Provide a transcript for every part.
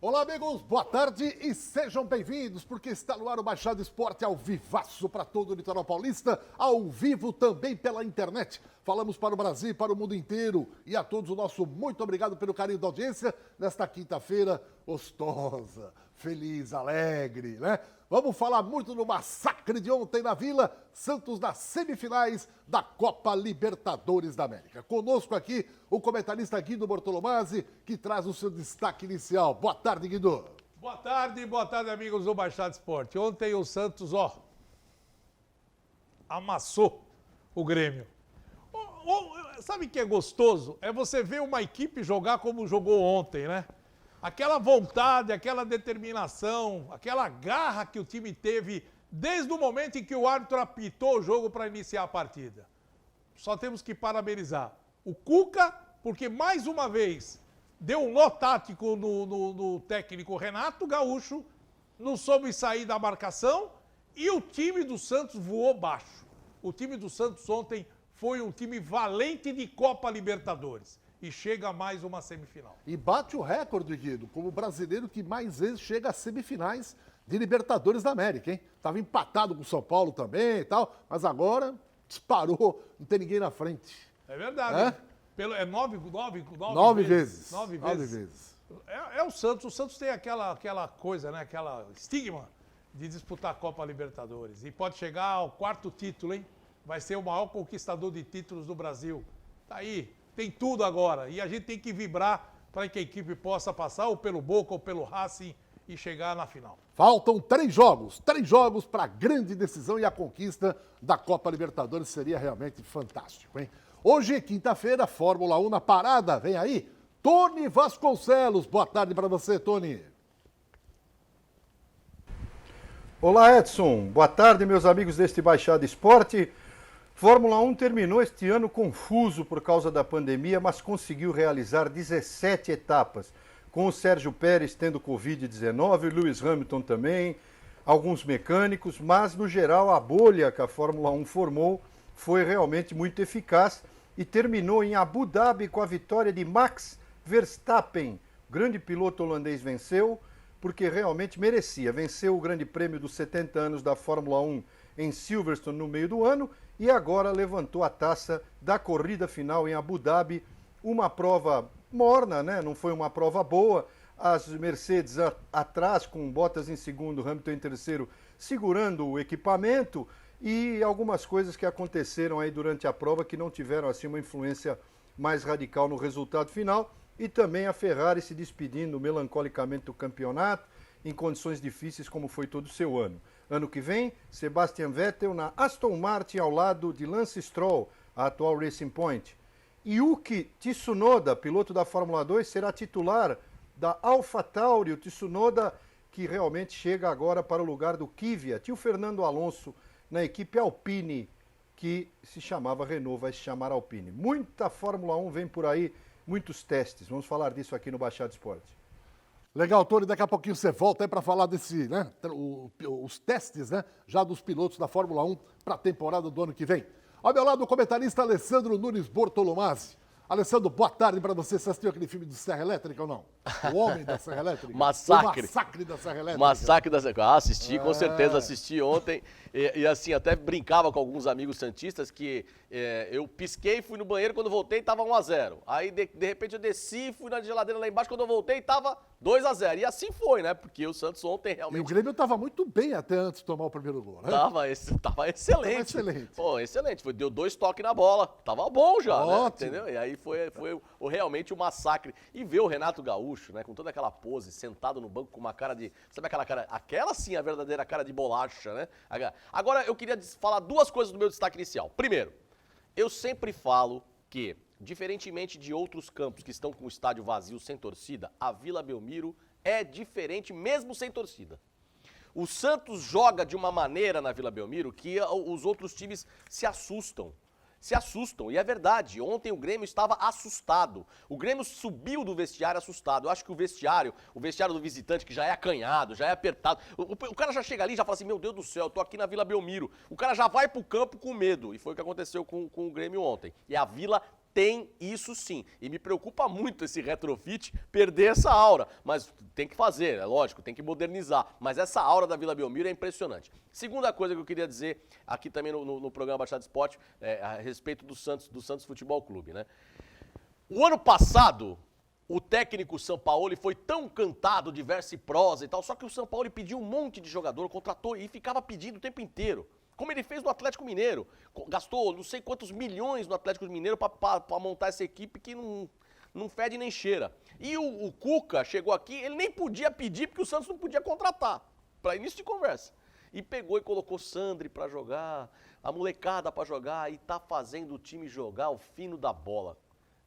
Olá, amigos, boa tarde e sejam bem-vindos, porque está no ar o Baixada Esporte ao vivaço para todo o litoral paulista, ao vivo também pela internet. Falamos para o Brasil e para o mundo inteiro. E a todos o nosso muito obrigado pelo carinho da audiência nesta quinta-feira gostosa, feliz, alegre, né? Vamos falar muito do massacre de ontem na Vila, Santos nas semifinais da Copa Libertadores da América. Conosco aqui o comentarista Guido Bortolomazzi, que traz o seu destaque inicial. Boa tarde, Guido. Boa tarde, amigos do Baixada Esporte. Ontem o Santos, amassou o Grêmio. Sabe o que é gostoso? É você ver uma equipe jogar como jogou ontem, né? Aquela vontade, aquela determinação, aquela garra que o time teve desde o momento em que o árbitro apitou o jogo para iniciar a partida. Só temos que parabenizar o Cuca, porque mais uma vez deu um nó tático no técnico Renato Gaúcho, não soube sair da marcação e o time do Santos voou baixo. O time do Santos ontem foi um time valente de Copa Libertadores. E chega a mais uma semifinal. E bate o recorde, Guido, como o brasileiro que mais vezes chega às semifinais de Libertadores da América, hein? Tava empatado com o São Paulo também e tal, mas agora disparou, não tem ninguém na frente. É verdade. É nove vezes. Nove vezes. É o Santos. O Santos tem aquela coisa, né? Aquela estigma de disputar a Copa Libertadores. E pode chegar ao quarto título, hein? Vai ser o maior conquistador de títulos do Brasil. Tá aí. Tem tudo agora e a gente tem que vibrar para que a equipe possa passar ou pelo Boca ou pelo Racing e chegar na final. Faltam 3 jogos para a grande decisão e a conquista da Copa Libertadores. Seria realmente fantástico, hein? Hoje, quinta-feira, Fórmula 1 na parada. Vem aí, Tony Vasconcelos. Boa tarde para você, Tony. Olá, Edson. Boa tarde, meus amigos deste Baixada Esporte. Fórmula 1 terminou este ano confuso por causa da pandemia, mas conseguiu realizar 17 etapas, com o Sérgio Pérez tendo Covid-19, o Lewis Hamilton também, alguns mecânicos, mas no geral a bolha que a Fórmula 1 formou foi realmente muito eficaz e terminou em Abu Dhabi com a vitória de Max Verstappen. O grande piloto holandês venceu porque realmente merecia. Venceu o Grande Prêmio dos 70 anos da Fórmula 1 em Silverstone no meio do ano e agora levantou a taça da corrida final em Abu Dhabi. Uma prova morna, né? Não foi uma prova boa. As Mercedes atrás, com Bottas em segundo, Hamilton em terceiro, segurando o equipamento e algumas coisas que aconteceram aí durante a prova que não tiveram assim uma influência mais radical no resultado final. E também a Ferrari se despedindo melancolicamente do campeonato em condições difíceis como foi todo o seu ano. Ano que vem, Sebastian Vettel na Aston Martin ao lado de Lance Stroll, a atual Racing Point. Yuki Tsunoda, piloto da Fórmula 2, será titular da AlphaTauri. O Tsunoda que realmente chega agora para o lugar do Kvyat. E o Fernando Alonso na equipe Alpine, que se chamava Renault, vai se chamar Alpine. Muita Fórmula 1 vem por aí, muitos testes. Vamos falar disso aqui no Baixada Esporte. Legal, Tony, daqui a pouquinho você volta aí para falar desse, né, os testes, né, já dos pilotos da Fórmula 1 para a temporada do ano que vem. Ao meu lado, o comentarista Alessandro Nunes Bortolomazzi. Alessandro, boa tarde para você. Você assistiu aquele filme do Serra Elétrica ou não? O Homem da Serra Elétrica? Massacre. O Massacre da Serra Elétrica. Massacre da Serra Elétrica. Ah, assisti, com certeza, assisti ontem. E assim, até brincava com alguns amigos santistas que eu pisquei, fui no banheiro, quando voltei tava 1-0. Aí, de repente, eu desci, fui na geladeira lá embaixo, quando eu voltei tava 2-0. E assim foi, né? Porque o Santos ontem realmente... E o Grêmio tava muito bem até antes de tomar o primeiro gol, né? Tava excelente. Tava excelente. Pô, excelente. Deu 2 toques na bola. Tava bom já, ótimo, né? Entendeu? E aí foi realmente o massacre. E ver o Renato Gaúcho, né? Com toda aquela pose, sentado no banco com uma cara de... Sabe aquela cara... Aquela sim, a verdadeira cara de bolacha, né? Agora, eu queria falar 2 coisas do meu destaque inicial. Primeiro, eu sempre falo que, diferentemente de outros campos que estão com o estádio vazio, sem torcida, a Vila Belmiro é diferente mesmo sem torcida. O Santos joga de uma maneira na Vila Belmiro que os outros times se assustam. E é verdade, ontem o Grêmio estava assustado. O Grêmio subiu do vestiário assustado. Eu acho que o vestiário do visitante, que já é acanhado, já é apertado, o cara já chega ali e já fala assim, meu Deus do céu, eu tô aqui na Vila Belmiro. O cara já vai pro campo com medo. E foi o que aconteceu com o Grêmio ontem. E a Vila tem isso sim. E me preocupa muito esse retrofit perder essa aura. Mas tem que fazer, é lógico, tem que modernizar. Mas essa aura da Vila Belmiro é impressionante. Segunda coisa que eu queria dizer aqui também no programa Baixada Esporte, a respeito do Santos Futebol Clube, né? O ano passado, o técnico Sampaoli foi tão cantado de verso e prosa e tal, só que o Sampaoli pediu um monte de jogador, contratou e ficava pedindo o tempo inteiro. Como ele fez no Atlético Mineiro. Gastou não sei quantos milhões no Atlético Mineiro para montar essa equipe que não fede nem cheira. E o Cuca chegou aqui, ele nem podia pedir porque o Santos não podia contratar, para início de conversa. E pegou e colocou Sandri para jogar, a molecada para jogar e tá fazendo o time jogar o fino da bola.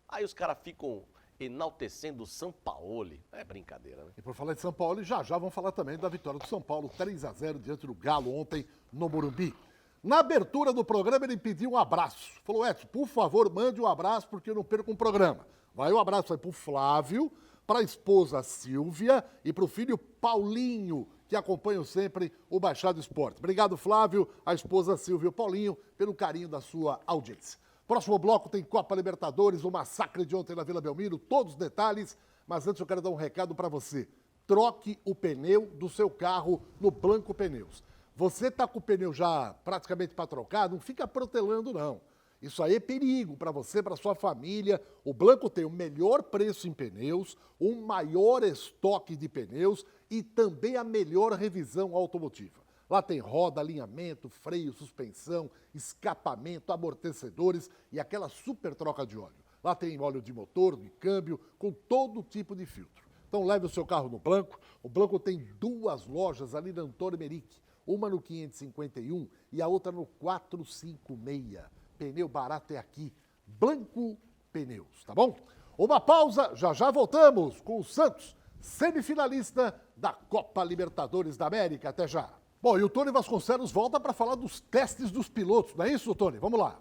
Aí os caras ficam enaltecendo o Sampaoli. É brincadeira, né? E por falar de São Paulo, já vamos falar também da vitória do São Paulo, 3-0 diante do Galo ontem no Morumbi. Na abertura do programa, ele pediu um abraço. Falou, Edson, por favor, mande um abraço, porque eu não perco um programa. Vai um abraço aí pro Flávio, para a esposa Silvia e para o filho Paulinho, que acompanham sempre o Baixada Esporte. Obrigado, Flávio, a esposa Silvia e o Paulinho, pelo carinho da sua audiência. Próximo bloco tem Copa Libertadores, o massacre de ontem na Vila Belmiro, todos os detalhes, mas antes eu quero dar um recado para você. Troque o pneu do seu carro no Blanco Pneus. Você está com o pneu já praticamente para trocar, não fica protelando não. Isso aí é perigo para você, para sua família. O Blanco tem o melhor preço em pneus, o maior estoque de pneus e também a melhor revisão automotiva. Lá tem roda, alinhamento, freio, suspensão, escapamento, amortecedores e aquela super troca de óleo. Lá tem óleo de motor, de câmbio, com todo tipo de filtro. Então leve o seu carro no Blanco. O Blanco tem 2 lojas ali na Antônio Merique. Uma no 551 e a outra no 456. Pneu barato é aqui. Blanco Pneus, tá bom? Uma pausa, já voltamos com o Santos, semifinalista da Copa Libertadores da América. Até já. Bom, e o Tony Vasconcelos volta para falar dos testes dos pilotos, não é isso, Tony? Vamos lá.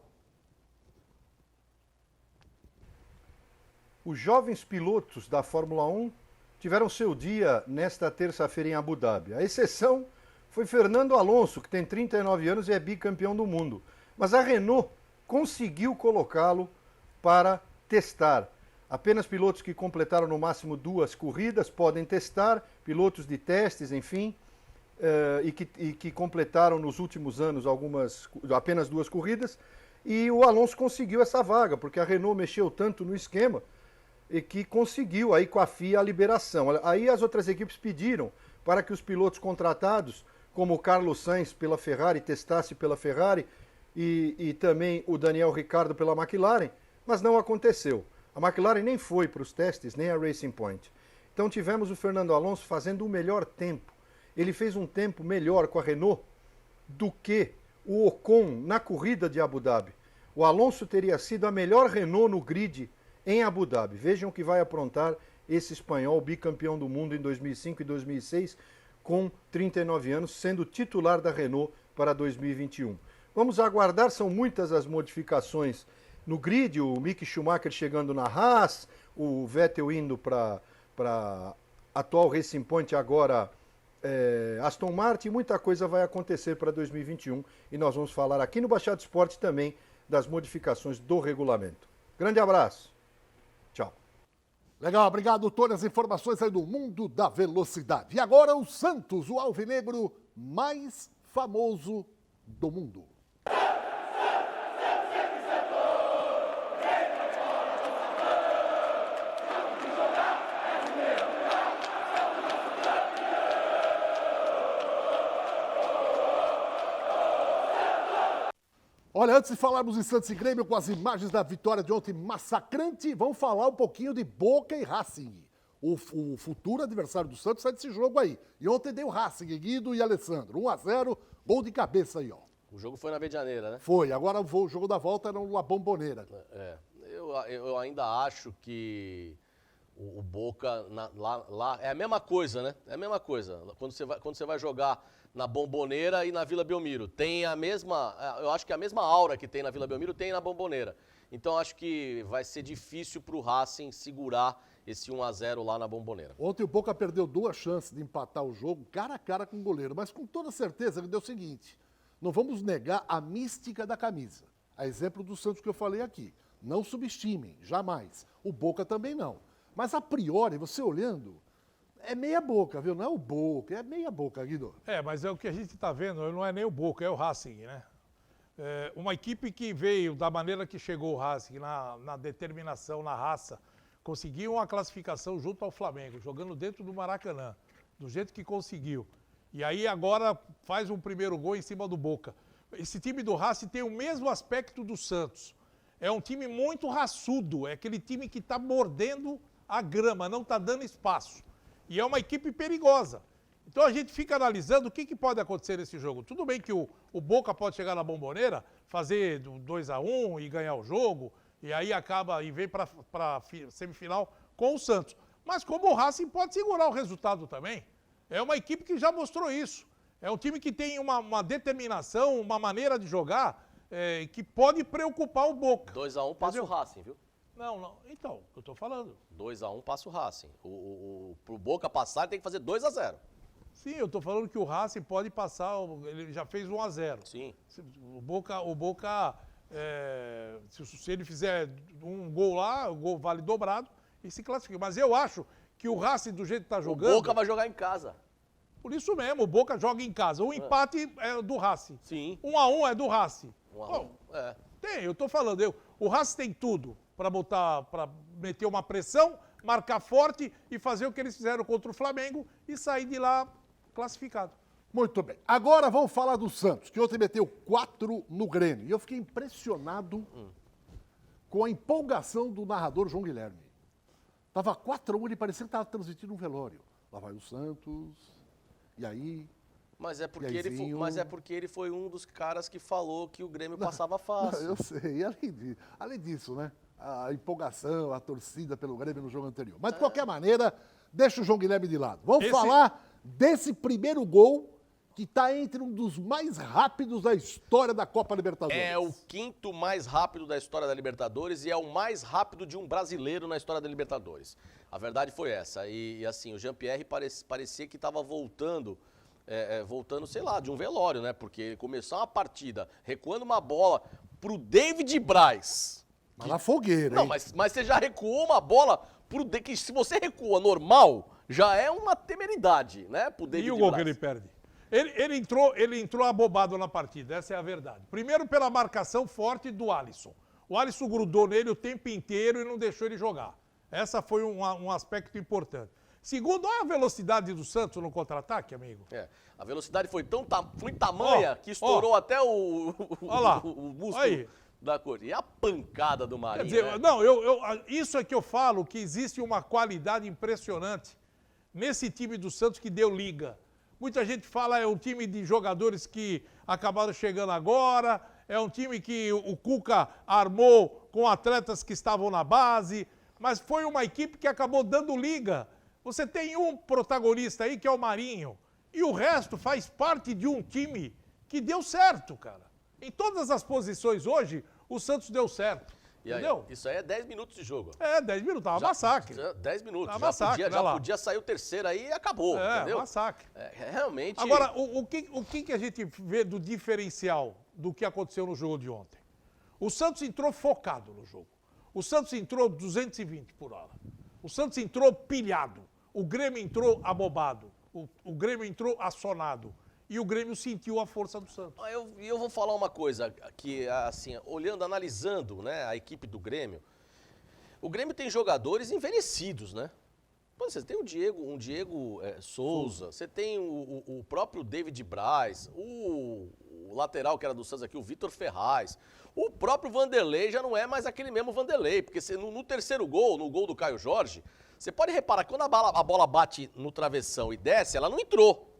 Os jovens pilotos da Fórmula 1 tiveram seu dia nesta terça-feira em Abu Dhabi. A exceção foi Fernando Alonso, que tem 39 anos e é bicampeão do mundo. Mas a Renault conseguiu colocá-lo para testar. Apenas pilotos que completaram no máximo 2 corridas podem testar, pilotos de testes, enfim, e que completaram nos últimos anos apenas 2 corridas. E o Alonso conseguiu essa vaga, porque a Renault mexeu tanto no esquema e que conseguiu aí com a FIA a liberação. Aí as outras equipes pediram para que os pilotos contratados, como o Carlos Sainz pela Ferrari, testasse pela Ferrari, e também o Daniel Ricciardo pela McLaren, mas não aconteceu. A McLaren nem foi para os testes, nem a Racing Point. Então tivemos o Fernando Alonso fazendo o melhor tempo. Ele fez um tempo melhor com a Renault do que o Ocon na corrida de Abu Dhabi. O Alonso teria sido a melhor Renault no grid em Abu Dhabi. Vejam que vai aprontar esse espanhol bicampeão do mundo em 2005 e 2006, com 39 anos, sendo titular da Renault para 2021. Vamos aguardar, são muitas as modificações no grid, o Mick Schumacher chegando na Haas, o Vettel indo para atual Racing Point, agora Aston Martin, muita coisa vai acontecer para 2021 e nós vamos falar aqui no Baixada Esporte também das modificações do regulamento. Grande abraço, tchau. Legal, obrigado, Tony. As informações aí do mundo da velocidade. E agora o Santos, o alvinegro mais famoso do mundo. Olha, antes de falarmos em Santos e Grêmio, com as imagens da vitória de ontem massacrante, vamos falar um pouquinho de Boca e Racing. O futuro adversário do Santos sai desse jogo aí. E ontem deu Racing, Guido e Alessandro. 1-0, gol de cabeça aí, ó. O jogo foi na Medianeira, né? Foi, agora o jogo da volta era na Bombonera. Eu ainda acho que o Boca lá é a mesma coisa, né? É a mesma coisa. Quando você vai jogar na Bombonera e na Vila Belmiro, tem a mesma, eu acho que a mesma aura que tem na Vila Belmiro tem na Bombonera. Então acho que vai ser difícil pro Racing segurar esse 1-0 lá na Bombonera. Ontem o Boca perdeu 2 chances de empatar o jogo, cara a cara com o goleiro, mas com toda certeza ele deu o seguinte: não vamos negar a mística da camisa. A exemplo do Santos que eu falei aqui. Não subestimem, jamais. O Boca também não. Mas a priori, você olhando, é meia boca, viu? Não é o Boca, é meia boca, Guido. Mas é o que a gente está vendo, não é nem o Boca, é o Racing, né? Uma equipe que veio da maneira que chegou o Racing, na determinação, na raça, conseguiu uma classificação junto ao Flamengo, jogando dentro do Maracanã, do jeito que conseguiu. E aí agora faz um primeiro gol em cima do Boca. Esse time do Racing tem o mesmo aspecto do Santos. É um time muito raçudo, é aquele time que está mordendo a grama, não está dando espaço. E é uma equipe perigosa. Então a gente fica analisando o que pode acontecer nesse jogo. Tudo bem que o Boca pode chegar na Bombonera, fazer 2-1 e ganhar o jogo, e aí acaba e vem para a semifinal com o Santos. Mas como o Racing pode segurar o resultado também. É uma equipe que já mostrou isso. É um time que tem uma determinação, uma maneira de jogar que pode preocupar o Boca. 2-1 passa o Racing, viu? Não. Então, eu tô falando. 2-1 passa o Racing. Pro Boca passar, ele tem que fazer 2-0. Sim, eu tô falando que o Racing pode passar, ele já fez 1-0. Sim. O Boca se ele fizer um gol lá, o gol vale dobrado e se classifica. Mas eu acho que o Racing, do jeito que tá jogando... O Boca vai jogar em casa. Por isso mesmo, o Boca joga em casa. O empate é do Racing. Sim. 1-1 é do Racing. 1-1, Tem, eu tô falando. O Racing tem tudo para meter uma pressão, marcar forte e fazer o que eles fizeram contra o Flamengo e sair de lá classificado. Muito bem. Agora vamos falar do Santos, que ontem meteu 4 no Grêmio. E eu fiquei impressionado com a empolgação do narrador João Guilherme. Tava 4-1, ele parecia que estava transmitindo um velório. Lá vai o Santos, e aí... Mas é porque ele foi um dos caras que falou que o Grêmio passava fácil. Eu sei, além disso, né? A empolgação, a torcida pelo Grêmio no jogo anterior. Mas, de qualquer maneira, deixa o João Guilherme de lado. Vamos falar desse primeiro gol que está entre um dos mais rápidos da história da Copa Libertadores. É o 5º mais rápido da história da Libertadores e é o mais rápido de um brasileiro na história da Libertadores. A verdade foi essa. E assim, o Jean-Pierre parecia que estava voltando, sei lá, de um velório, né? Porque ele começou uma partida recuando uma bola pro David Braz. Mas na fogueira, Não, hein? mas você já recuou uma bola que se você recua normal, já é uma temeridade, né? Pro David E o gol Braz. que ele perde? Ele entrou abobado na partida, essa é a verdade. Primeiro pela marcação forte do Alisson. O Alisson grudou nele o tempo inteiro e não deixou ele jogar. Essa foi um aspecto importante. Segundo, olha a velocidade do Santos no contra-ataque, amigo. A velocidade foi tamanha que estourou até o músculo aí. da cor. E a pancada do Marinho, Quer dizer, né? não, isso é que eu falo, que existe uma qualidade impressionante nesse time do Santos que deu liga. Muita gente fala é um time de jogadores que acabaram chegando agora, é um time que o Cuca armou com atletas que estavam na base, mas foi uma equipe que acabou dando liga. Você tem um protagonista aí que é o Marinho, e o resto faz parte de um time que deu certo, cara. Em todas as posições hoje, o Santos deu certo. E aí, entendeu? isso aí é 10 minutos de jogo. 10 minutos, tava massacre. 10 minutos. Tá massacre, Já podia sair o terceiro aí e acabou, entendeu? Massacre. Realmente... Agora, o que a gente vê do diferencial do que aconteceu no jogo de ontem? O Santos entrou focado no jogo. O Santos entrou 220 por hora. O Santos entrou pilhado. O Grêmio entrou abobado. O Grêmio entrou assonado. E o Grêmio sentiu a força do Santos. Eu vou falar uma coisa que, assim, analisando, né, a equipe do Grêmio, o Grêmio tem jogadores envelhecidos, né? Você tem um Diego Souza, você tem o próprio David Braz, o lateral que era do Santos aqui, o Vitor Ferraz, o próprio Vanderlei já não é mais aquele mesmo Vanderlei, porque no terceiro gol, no gol do Caio Jorge, você pode reparar que quando a bola bate no travessão e desce, ela não entrou.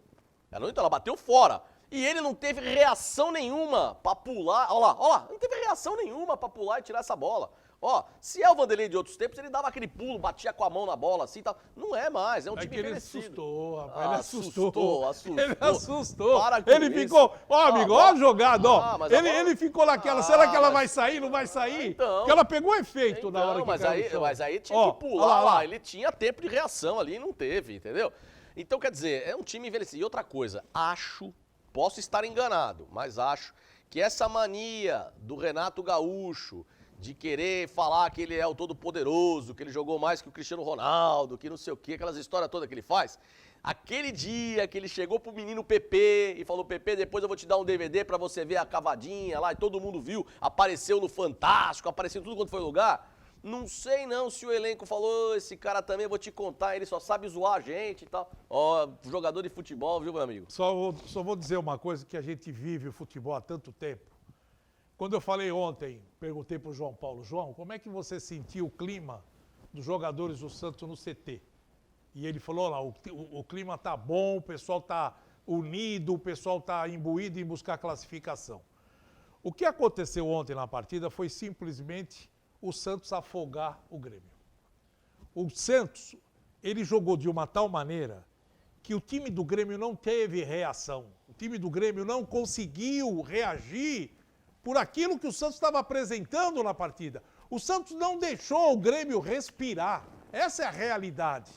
Ela bateu fora. E ele não teve reação nenhuma pra pular. Olha lá, não teve reação nenhuma pra pular e tirar essa bola. Se é o Vanderlei de outros tempos, ele dava aquele pulo, batia com a mão na bola assim e tal. Não é mais, é um time que ele envelhecido. Assustou, rapaz. Ele Assustou. Ele assustou. Para com ele isso. ficou, amigo, olha a jogada, mas ele ficou naquela, será que ela vai sair, não vai sair? Então. Porque ela pegou efeito na hora que caiu no chão. Mas aí tinha que pular lá. Ele tinha tempo de reação ali e não teve, entendeu? Então, quer dizer, é um time envelhecido. E outra coisa, posso estar enganado, mas acho que essa mania do Renato Gaúcho de querer falar que ele é o todo-poderoso, que ele jogou mais que o Cristiano Ronaldo, que não sei o quê, aquelas histórias todas que ele faz. Aquele dia que ele chegou pro menino Pepe e falou, Pepe, depois eu vou te dar um DVD pra você ver a cavadinha lá, e todo mundo viu, apareceu no Fantástico, apareceu em tudo quanto foi lugar. Não sei não se o elenco falou, esse cara também, eu vou te contar, ele só sabe zoar a gente e tal. Ó, jogador de futebol, viu, meu amigo? Só vou dizer uma coisa, que a gente vive o futebol há tanto tempo. Quando eu falei ontem, perguntei pro João Paulo, João, como é que você sentiu o clima dos jogadores do Santos no CT? E ele falou lá, o clima tá bom, o pessoal tá unido, o pessoal tá imbuído em buscar classificação. O que aconteceu ontem na partida foi simplesmente o Santos afogar o Grêmio. O Santos, ele jogou de uma tal maneira que o time do Grêmio não teve reação. O time do Grêmio não conseguiu reagir por aquilo que o Santos estava apresentando na partida. O Santos não deixou o Grêmio respirar. Essa é a realidade.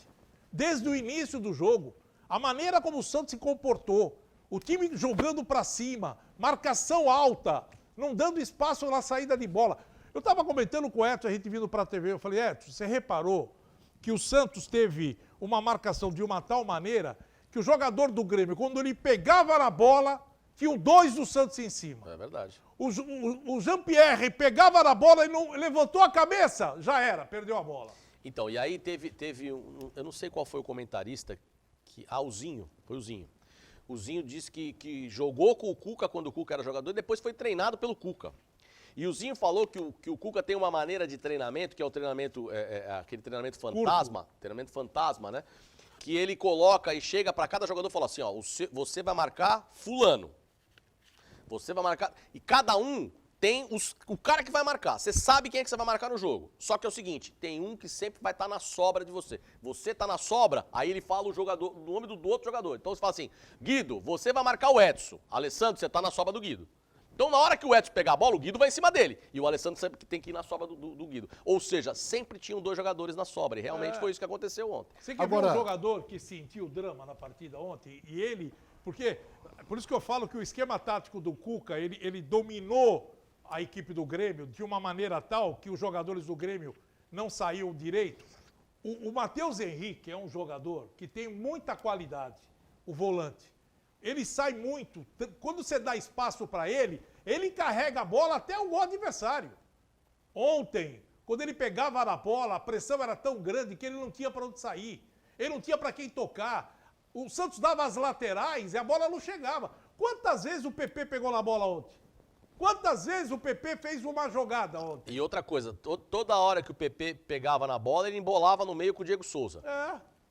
Desde o início do jogo, a maneira como o Santos se comportou, o time jogando para cima, marcação alta, não dando espaço na saída de bola. Eu estava comentando com o Edson, a gente vindo para a TV, eu falei, Edson, você reparou que o Santos teve uma marcação de uma tal maneira que o jogador do Grêmio, quando ele pegava na bola, tinham dois do Santos em cima. É verdade. O Jean-Pierre pegava na bola e não levantou a cabeça, já era, perdeu a bola. Então, e aí teve eu não sei qual foi o comentarista, o Zinho, foi o Zinho. O Zinho disse que jogou com o Cuca quando o Cuca era jogador e depois foi treinado pelo Cuca. E o Zinho falou que o Cuca tem uma maneira de treinamento, que é o treinamento, aquele treinamento fantasma, né? Que ele coloca e chega para cada jogador e fala assim, ó, você vai marcar fulano. Você vai marcar, e cada um tem o cara que vai marcar. Você sabe quem é que você vai marcar no jogo. Só que é o seguinte, tem um que sempre vai estar na sobra de você. Você tá na sobra, aí ele fala o nome do outro jogador. Então você fala assim, Guido, você vai marcar o Edson. Alessandro, você tá na sobra do Guido. Então na hora que o Edson pegar a bola, o Guido vai em cima dele. E o Alessandro sempre tem que ir na sobra do Guido. Ou seja, sempre tinham dois jogadores na sobra. E realmente foi isso que aconteceu ontem. Você quer ver um jogador que sentiu o drama na partida ontem? E ele, por isso que eu falo que o esquema tático do Cuca, ele dominou a equipe do Grêmio de uma maneira tal que os jogadores do Grêmio não saíam direito. O Matheus Henrique é um jogador que tem muita qualidade, o volante. Ele sai muito. Quando você dá espaço para ele carrega a bola até o gol adversário. Ontem, quando ele pegava na bola, a pressão era tão grande que ele não tinha para onde sair. Ele não tinha para quem tocar. O Santos dava as laterais e a bola não chegava. Quantas vezes o PP pegou na bola ontem? Quantas vezes o PP fez uma jogada ontem? E outra coisa, toda hora que o PP pegava na bola, ele embolava no meio com o Diego Souza.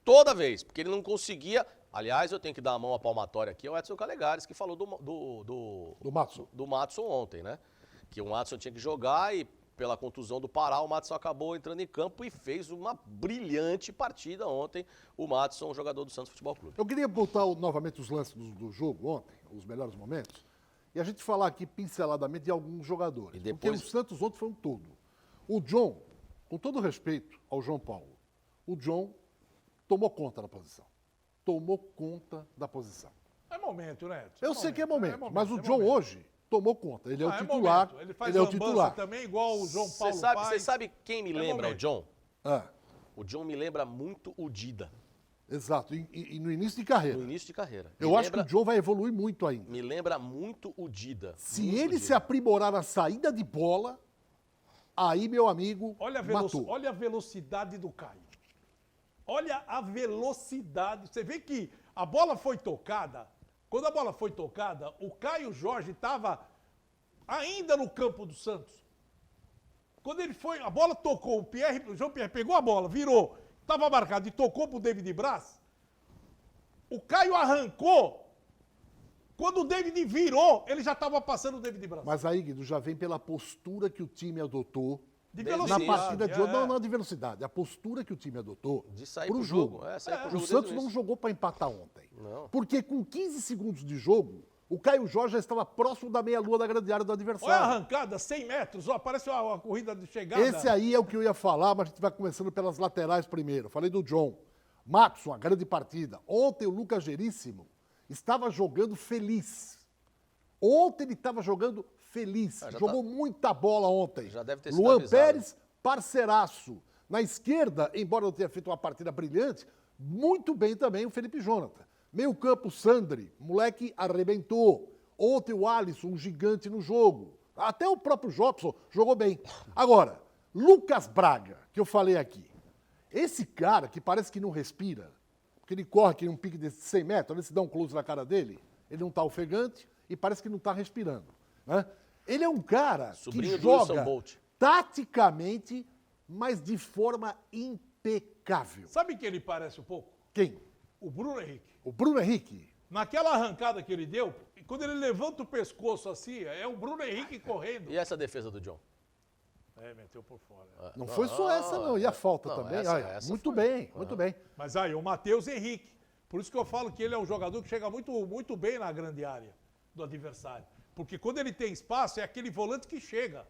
Toda vez, porque ele não conseguia. Aliás, eu tenho que dar a mão à palmatória aqui ao Edson Calegares, que falou do Matson ontem, né? Que o Matson tinha que jogar e, pela contusão do Pará, o Matson acabou entrando em campo e fez uma brilhante partida ontem, o Matson, jogador do Santos Futebol Clube. Eu queria botar novamente os lances do jogo ontem, os melhores momentos, e a gente falar aqui pinceladamente de alguns jogadores. E depois... Porque o Santos ontem foi um todo. O John, com todo respeito ao João Paulo, o John tomou conta da posição. Tomou conta da posição. É momento, né? Eu sei que é momento, mas o John hoje tomou conta. Ele é o titular. Ele faz ele é o titular também, igual o João Paulo faz. Você sabe quem me lembra o John? Ah, O John me lembra muito o Dida. exato. E no início de carreira. No início de carreira. Eu acho que o John vai evoluir muito ainda. Me lembra muito o Dida. Se muito ele Dida. se aprimorar na saída de bola, aí, meu amigo, matou. Olha a velocidade do Caio. Olha a velocidade. Você vê que a bola foi tocada. Quando a bola foi tocada, o Caio Jorge estava ainda no campo do Santos. Quando ele foi, a bola tocou, o Jean-Pierre pegou a bola, virou, estava marcado e tocou pro David Braz. O Caio arrancou. Quando o David virou, ele já estava passando o David Braz. Mas aí, Guido, já vem pela postura que o time adotou De na velocidade. partida de hoje. Não de velocidade. A postura que o time adotou De sair pro pro jogo. Sair pro O jogo Santos desde o não início. jogou para empatar ontem. Não. Porque com 15 segundos de jogo, o Caio Jorge já estava próximo da meia-lua da grande área do Olha a adversário. arrancada, 100 metros, ó, parece uma corrida de chegada. Esse aí é o que eu ia falar, mas a gente vai começando pelas laterais primeiro. Falei do John. Maxson, uma grande partida. Ontem o Lucas Geríssimo estava jogando feliz. Ontem ele estava jogando feliz. já Jogou muita bola ontem. Já deve ter sido Luan avisado. Pérez, parceiraço. Na esquerda, embora não tenha feito uma partida brilhante, muito bem também o Felipe Jonathan. Meio campo, Sandri, moleque arrebentou. Ontem o Alisson, um gigante no jogo. Até o próprio Jobson jogou bem. Agora, Lucas Braga, que eu falei aqui. Esse cara que parece que não respira, porque ele corre aqui num pique de 100 metros, às vezes dá um close na cara dele, ele não está ofegante e parece que não está respirando. Né? Ele é um cara Sobrinho que do Usain joga Bolt. taticamente, mas de forma impecável. Sabe quem ele parece um pouco? Quem? O Bruno Henrique. O Bruno Henrique. Naquela arrancada que ele deu, quando ele levanta o pescoço assim, é o Bruno Henrique correndo. E essa defesa do John? Meteu por fora. Não foi só essa, não. E a falta não, também? essa- Olha, essa muito foi. bem, muito bem. Mas aí, o Matheus Henrique. Por isso que eu falo que ele é um jogador que chega muito, muito bem na grande área do adversário. Porque quando ele tem espaço, é aquele volante que chega.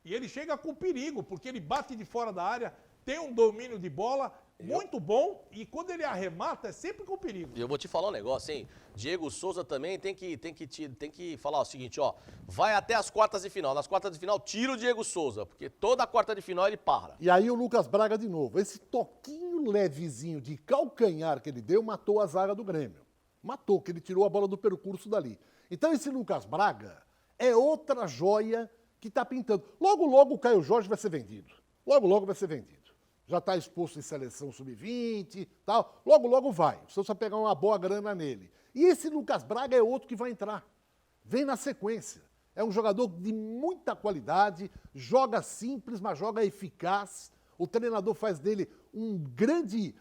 E ele chega com perigo, porque ele bate de fora da área, tem um domínio de bola muito bom, e quando ele arremata, é sempre com perigo. E eu vou te falar um negócio, hein? Diego Souza também tem que falar o seguinte, ó. Vai até as quartas de final. Nas quartas de final, tira o Diego Souza, porque toda a quarta de final ele para. E aí o Lucas Braga de novo. Esse toquinho levezinho de calcanhar que ele deu matou a zaga do Grêmio. Matou, que ele tirou a bola do percurso dali. Então esse Lucas Braga é outra joia que está pintando. Logo, logo o Caio Jorge vai ser vendido. Logo, logo vai ser vendido. Já está exposto em seleção sub-20 e tal. Logo, logo vai. O Santos vai pegar uma boa grana nele. E esse Lucas Braga é outro que vai entrar. Vem na sequência. É um jogador de muita qualidade, joga simples, mas joga eficaz. O treinador faz dele um grande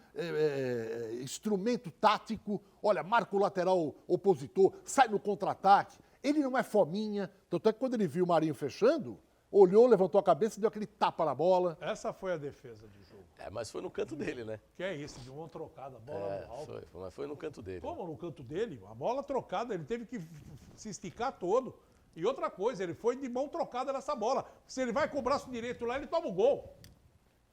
instrumento tático. Olha, marca o lateral opositor, sai no contra-ataque. Ele não é fominha. Tanto é que quando ele viu o Marinho fechando, olhou, levantou a cabeça e deu aquele tapa na bola. Essa foi a defesa do jogo. Mas foi no canto dele, né? Que é isso, de uma trocada, a bola no alto. Mas foi no canto dele. Como no canto dele? A bola trocada, ele teve que se esticar todo. E outra coisa, ele foi de mão trocada nessa bola. Se ele vai com o braço direito lá, ele toma o gol.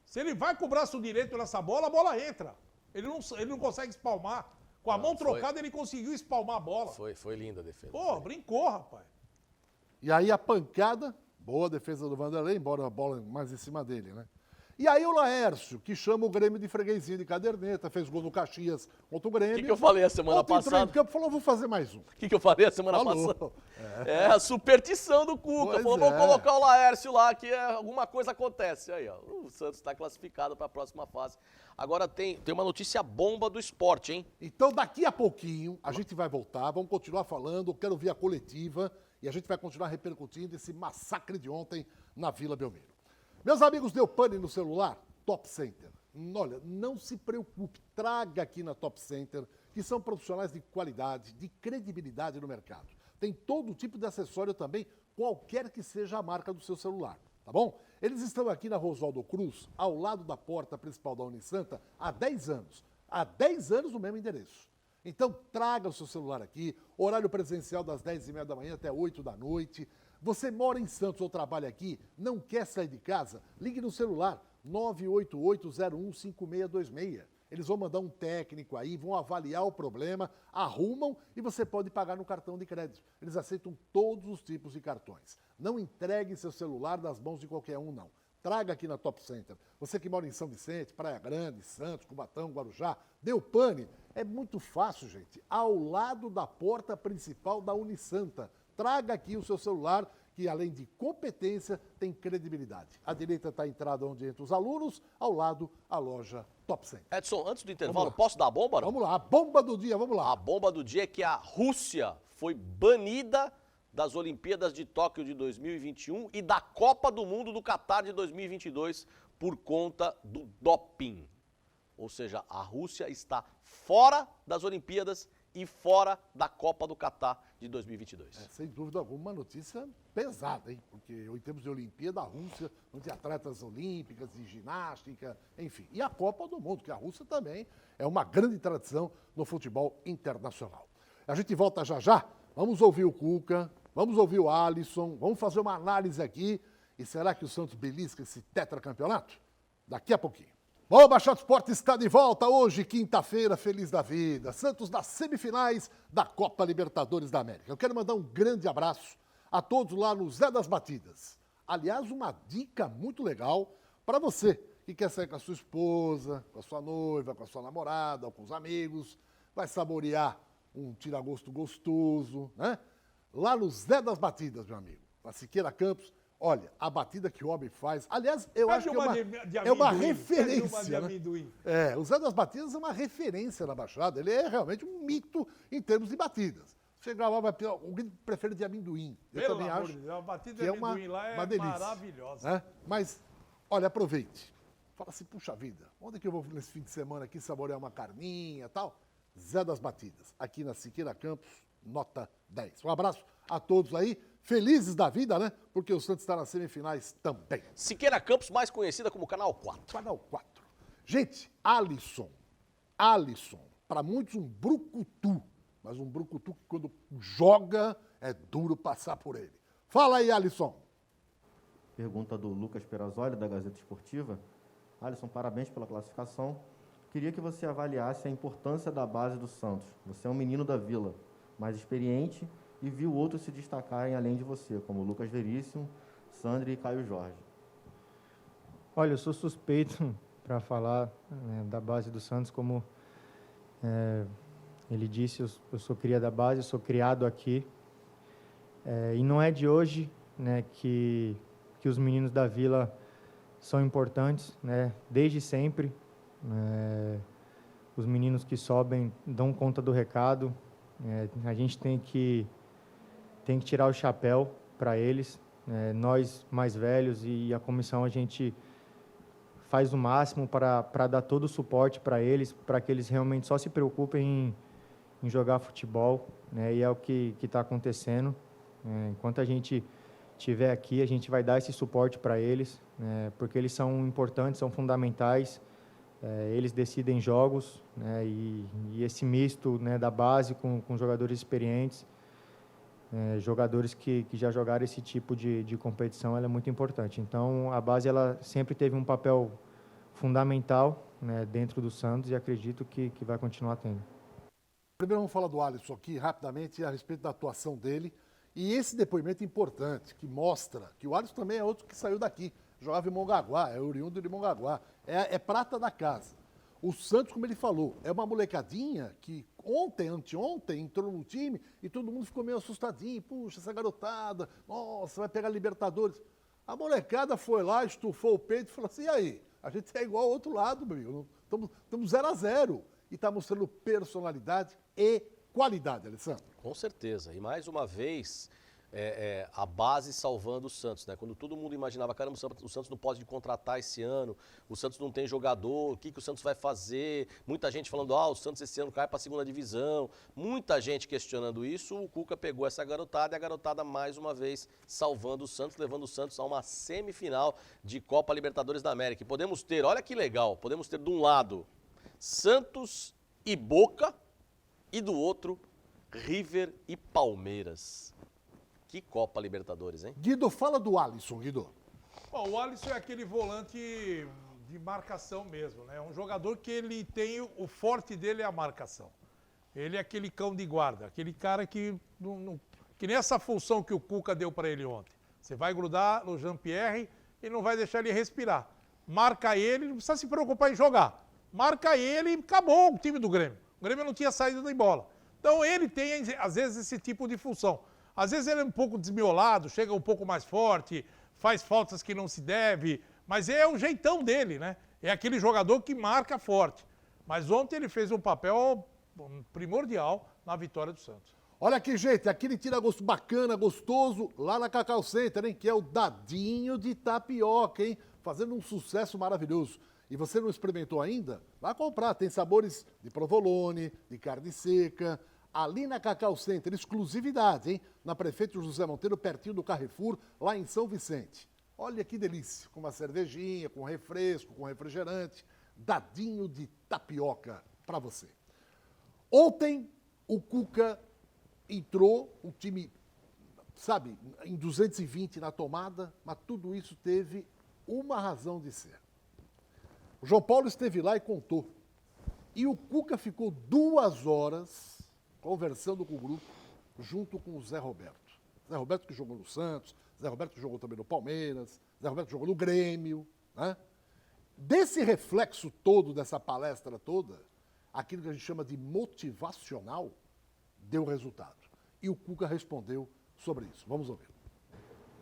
Se ele vai com o braço direito nessa bola, a bola entra. Ele não consegue espalmar. Com a mão trocada, ele conseguiu espalmar a bola. Foi linda a defesa. Pô, brincou, rapaz. E aí a pancada, boa defesa do Vanderlei, embora a bola mais em cima dele, né? E aí o Laércio, que chama o Grêmio de freguesinha de caderneta, fez gol no Caxias contra o Grêmio. O que eu falei a semana Ontem entrou em passada? campo e falou, vou fazer mais um. O que eu falei a semana Falou. passada? É a superstição do Cuca. Pois Falou, vamos é. colocar o Laércio lá, que alguma coisa acontece. Aí, ó, o Santos está classificado para a próxima fase. Agora tem uma notícia bomba do esporte, hein? Então daqui a pouquinho a gente vai voltar, vamos continuar falando, eu quero ouvir a coletiva e a gente vai continuar repercutindo esse massacre de ontem na Vila Belmiro. Meus amigos, deu pane no celular? Top Center. Olha, não se preocupe, traga aqui na Top Center, que são profissionais de qualidade, de credibilidade no mercado. Tem todo tipo de acessório também, qualquer que seja a marca do seu celular, tá bom? Eles estão aqui na Oswaldo Cruz, ao lado da porta principal da Unisanta, há 10 anos. Há 10 anos no mesmo endereço. Então traga o seu celular aqui, horário presencial das 10h30 da manhã até 8 da noite. Você mora em Santos ou trabalha aqui, não quer sair de casa? Ligue no celular 988-015626. Eles vão mandar um técnico aí, vão avaliar o problema, arrumam e você pode pagar no cartão de crédito. Eles aceitam todos os tipos de cartões. Não entregue seu celular nas mãos de qualquer um, não. Traga aqui na Top Center. Você que mora em São Vicente, Praia Grande, Santos, Cubatão, Guarujá, deu pane. É muito fácil, gente. Ao lado da porta principal da Unisanta. Traga aqui o seu celular, que além de competência, tem credibilidade. À direita está a entrada onde entram os alunos, ao lado a loja Top Center. Edson, antes do intervalo, lá. posso dar a bomba? Não? Vamos lá, a bomba do dia, vamos lá. A bomba do dia é que a Rússia foi banida das Olimpíadas de Tóquio de 2021 e da Copa do Mundo do Catar de 2022 por conta do doping. Ou seja, a Rússia está fora das Olimpíadas e fora da Copa do Catar de 2022. Sem dúvida alguma, uma notícia pesada, hein? Porque em termos de Olimpíada, a Rússia não tem atletas olímpicas, de ginástica, enfim. E a Copa do Mundo, que a Rússia também é uma grande tradição no futebol internacional. A gente volta já já, vamos ouvir o Cuca, vamos ouvir o Alisson, vamos fazer uma análise aqui. E será que o Santos belisca esse tetracampeonato? Daqui a pouquinho. Bom, o Baixado Esporte está de volta hoje, quinta-feira, feliz da vida. Santos nas semifinais da Copa Libertadores da América. Eu quero mandar um grande abraço a todos lá no Zé das Batidas. Aliás, uma dica muito legal para você que quer sair com a sua esposa, com a sua noiva, com a sua namorada, ou com os amigos, vai saborear um tira-gosto gostoso, né? Lá no Zé das Batidas, meu amigo, na Siqueira Campos. Olha, a batida que o homem faz, aliás, eu acho que é uma referência. Né? O Zé das Batidas é uma referência na Baixada, ele é realmente um mito em termos de batidas. Chegar lá, alguém prefere de amendoim. Eu também acho de Deus, a batida que de é amendoim lá é delícia, maravilhosa. né? Mas, olha, aproveite. Fala assim, puxa vida, onde é que eu vou nesse fim de semana aqui saborear uma carninha e tal? Zé das Batidas, aqui na Siqueira Campos, nota 10. Um abraço a todos aí. Felizes da vida, né? Porque o Santos está nas semifinais também. Siqueira Campos, mais conhecida como Canal 4. Canal 4. Gente, Alisson, para muitos um brucutu, mas um brucutu que quando joga é duro passar por ele. Fala aí, Alisson. Pergunta do Lucas Perazzoli, da Gazeta Esportiva. Alisson, parabéns pela classificação. Queria que você avaliasse a importância da base do Santos. Você é um menino da Vila, mais experiente, e viu outros se destacarem além de você, como Lucas Veríssimo, Sandri e Caio Jorge. Olha, eu sou suspeito para falar da base do Santos, como ele disse, eu sou cria da base, eu sou criado aqui. E não é de hoje, né, que os meninos da Vila são importantes, né, desde sempre. Os meninos que sobem dão conta do recado. A gente tem que tirar o chapéu para eles. Nós, mais velhos, e a comissão, a gente faz o máximo para dar todo o suporte para eles, para que eles realmente só se preocupem em jogar futebol, né? E é o que está acontecendo. Enquanto a gente estiver aqui, a gente vai dar esse suporte para eles, porque eles são importantes, são fundamentais. Eles decidem jogos, né? E esse misto, né, da base com jogadores experientes, jogadores que já jogaram esse tipo de competição, ela é muito importante. Então, a base ela sempre teve um papel fundamental, né, dentro do Santos, e acredito que vai continuar tendo. Primeiro vamos falar do Alisson aqui, rapidamente, a respeito da atuação dele. E esse depoimento importante, que mostra que o Alisson também é outro que saiu daqui. Jogava em Mongaguá, é oriundo de Mongaguá. É prata da casa. O Santos, como ele falou, é uma molecadinha que anteontem, entrou no time e todo mundo ficou meio assustadinho. Puxa, essa garotada, nossa, vai pegar Libertadores. A molecada foi lá, estufou o peito e falou assim, e aí? A gente é igual ao outro lado, meu. Estamos 0-0. E está mostrando personalidade e qualidade, Alessandro. Com certeza. E mais uma vez, a base salvando o Santos, né? Quando todo mundo imaginava, caramba, o Santos não pode contratar esse ano, o Santos não tem jogador, o que o Santos vai fazer? Muita gente falando, o Santos esse ano cai para a segunda divisão. Muita gente questionando isso. O Cuca pegou essa garotada e a garotada, mais uma vez, salvando o Santos, levando o Santos a uma semifinal de Copa Libertadores da América. E podemos ter, olha que legal, podemos ter de um lado Santos e Boca, e do outro, River e Palmeiras. Que Copa Libertadores, hein? Guido, fala do Alisson, Guido. Bom, o Alisson é aquele volante de marcação mesmo, né? Um jogador que ele tem, o forte dele é a marcação. Ele é aquele cão de guarda, aquele cara que que nem essa função que o Cuca deu para ele ontem. Você vai grudar no Jean-Pierre e não vai deixar ele respirar. Marca ele, não precisa se preocupar em jogar. Marca ele e acabou o time do Grêmio. O Grêmio não tinha saído da bola. Então ele tem, às vezes, esse tipo de função. Às vezes ele é um pouco desmiolado, chega um pouco mais forte, faz faltas que não se deve, mas é o jeitão dele, né? É aquele jogador que marca forte. Mas ontem ele fez um papel primordial na vitória do Santos. Olha que jeito, aquele tira-gosto bacana, gostoso, lá na Cacau Center, hein? Que é o dadinho de tapioca, hein? Fazendo um sucesso maravilhoso. E você não experimentou ainda? Vai comprar, tem sabores de provolone, de carne seca. Ali na Cacau Center, exclusividade, hein? Na Prefeito José Monteiro, pertinho do Carrefour, lá em São Vicente. Olha que delícia, com uma cervejinha, com refresco, com refrigerante. Dadinho de tapioca para você. Ontem, o Cuca entrou, um time, sabe, em 220 na tomada, mas tudo isso teve uma razão de ser. O João Paulo esteve lá e contou. E o Cuca ficou 2 horas conversando com o grupo, junto com o Zé Roberto. Zé Roberto que jogou no Santos, Zé Roberto que jogou também no Palmeiras, Zé Roberto que jogou no Grêmio, né? Desse reflexo todo, dessa palestra toda, aquilo que a gente chama de motivacional, deu resultado. E o Cuca respondeu sobre isso. Vamos ouvir.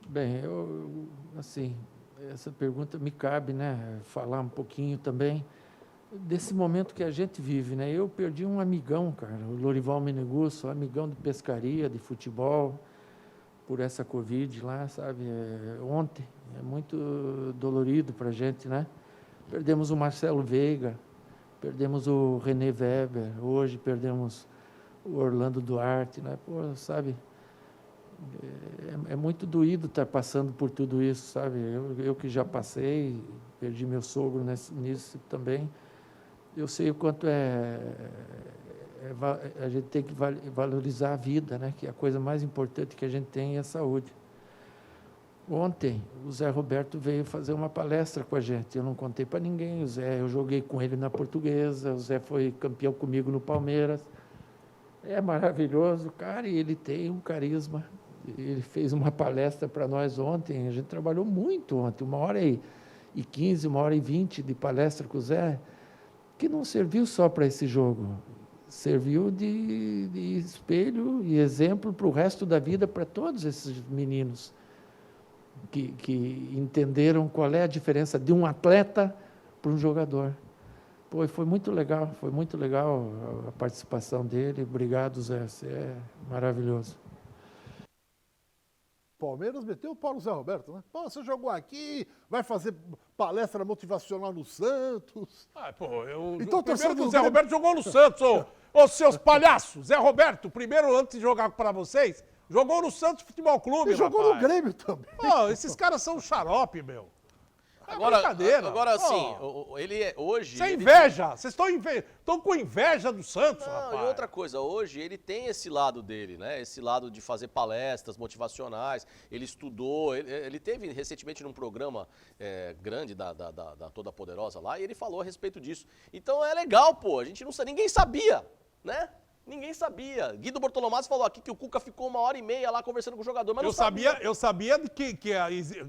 Bem, assim, essa pergunta me cabe, né? Falar um pouquinho também desse momento que a gente vive, né? Eu perdi um amigão, cara, o Lorival Menegusso, amigão de pescaria, de futebol, por essa Covid lá, sabe? Ontem, é muito dolorido pra gente, né? Perdemos o Marcelo Veiga, perdemos o René Weber, hoje perdemos o Orlando Duarte, né? Pô, sabe? É muito doído estar passando por tudo isso, sabe? Eu que já passei, perdi meu sogro nisso também. Eu sei o quanto a gente tem que valorizar a vida, né? Que a coisa mais importante que a gente tem é a saúde. Ontem, o Zé Roberto veio fazer uma palestra com a gente. Eu não contei para ninguém. Eu joguei com ele na Portuguesa. O Zé foi campeão comigo no Palmeiras. É maravilhoso, cara, e ele tem um carisma. Ele fez uma palestra para nós ontem. A gente trabalhou muito ontem, 1h15, 1h20 de palestra com o Zé, que não serviu só para esse jogo. Serviu de espelho e exemplo para o resto da vida para todos esses meninos que entenderam qual é a diferença de um atleta para um jogador. Pô, foi muito legal a participação dele. Obrigado, Zé, você é maravilhoso. Palmeiras meteu o pau no Zé Roberto, né? Pô, você jogou aqui, vai fazer palestra motivacional no Santos. Então, primeiro que o Zé Roberto jogou no Santos, ô seus palhaços. Zé Roberto, primeiro, antes de jogar para vocês, jogou no Santos Futebol Clube, E jogou rapaz. no Grêmio também. Pô, esses caras são xarope, meu. Agora sim, ele hoje... Isso é inveja. Vocês estão com inveja do Santos, Não, rapaz. e outra coisa, hoje ele tem esse lado dele, né? Esse lado de fazer palestras motivacionais, ele estudou, ele teve recentemente num programa grande da Toda Poderosa lá, e ele falou a respeito disso. Então é legal, pô, a gente não sabia, ninguém sabia, né? Ninguém sabia. Guido Bortolomazzi falou aqui que o Cuca ficou 1h30 lá conversando com o jogador, mas não sabia. Eu sabia que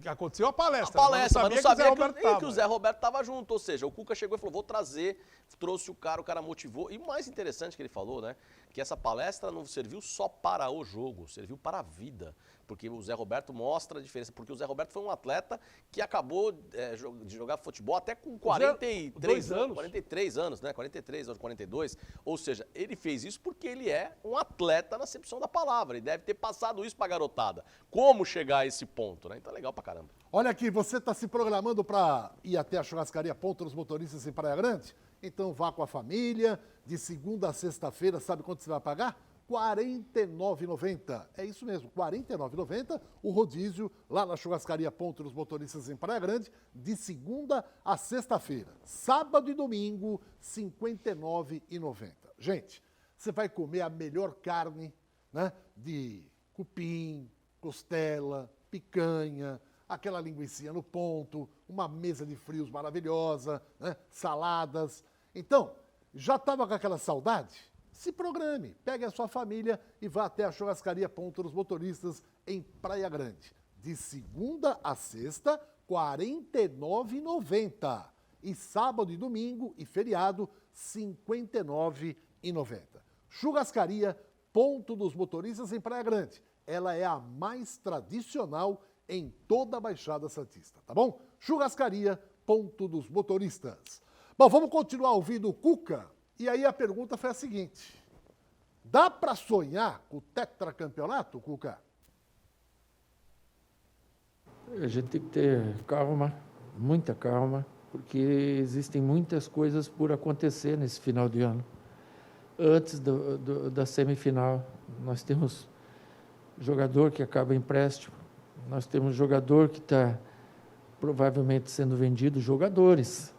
aconteceu a palestra. Mas não sabia que que o Zé Roberto estava junto. Ou seja, o Cuca chegou e falou, vou trazer, trouxe o cara motivou. E o mais interessante que ele falou, né, que essa palestra não serviu só para o jogo, serviu para a vida. Porque o Zé Roberto mostra a diferença. Porque o Zé Roberto foi um atleta que acabou de jogar futebol até com 43 anos. 43 anos, né? 43 ou 42. Ou seja, ele fez isso porque ele é um atleta na acepção da palavra. Ele deve ter passado isso pra garotada. Como chegar a esse ponto, né? Então é legal pra caramba. Olha aqui, você está se programando para ir até a churrascaria Ponta dos Motoristas em Praia Grande? Então vá com a família, de segunda a sexta-feira, sabe quanto você vai pagar? R$ 49,90. É isso mesmo, R$ 49,90 o rodízio lá na churrascaria Ponto dos Motoristas em Praia Grande, de segunda a sexta-feira. Sábado e domingo, R$ 59,90. Gente, você vai comer a melhor carne, né, de cupim, costela, picanha, aquela linguicinha no ponto, uma mesa de frios maravilhosa, né, saladas. Então, já estava com aquela saudade? Se programe, pegue a sua família e vá até a churrascaria Ponto dos Motoristas em Praia Grande. De segunda a sexta, R$ 49,90. E sábado e domingo e feriado, R$ 59,90. Churrascaria Ponto dos Motoristas em Praia Grande. Ela é a mais tradicional em toda a Baixada Santista, tá bom? Churrascaria Ponto dos Motoristas. Bom, vamos continuar ouvindo o Cuca. E aí a pergunta foi a seguinte: dá para sonhar com o tetracampeonato, Cuca? A gente tem que ter calma, muita calma, porque existem muitas coisas por acontecer nesse final de ano. Antes da semifinal, nós temos jogador que acaba empréstimo, nós temos jogador que está provavelmente sendo vendido, jogadores.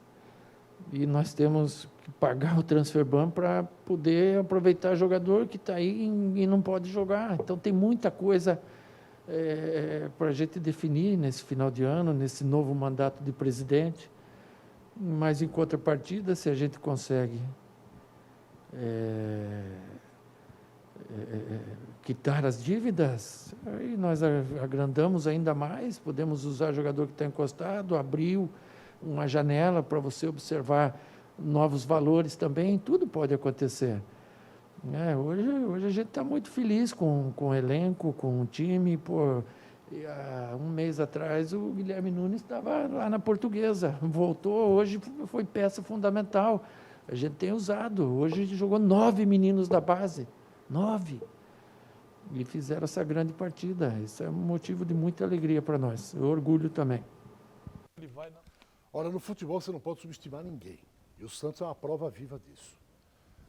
E nós temos que pagar o transfer ban para poder aproveitar o jogador que está aí e não pode jogar. Então tem muita coisa para a gente definir nesse final de ano, nesse novo mandato de presidente. Mas em contrapartida, se a gente consegue quitar as dívidas, Aí nós agrandamos ainda mais, podemos usar jogador que está encostado, abriu uma janela para você observar novos valores também, tudo pode acontecer. Hoje a gente está muito feliz com o elenco, com o time. Há um mês atrás o Guilherme Nunes estava lá na Portuguesa, voltou, hoje foi peça fundamental. A gente tem usado, hoje a gente jogou 9 meninos da base, 9. E fizeram essa grande partida. Isso é um motivo de muita alegria para nós, orgulho também. Ora, no futebol você não pode subestimar ninguém. E o Santos é uma prova viva disso.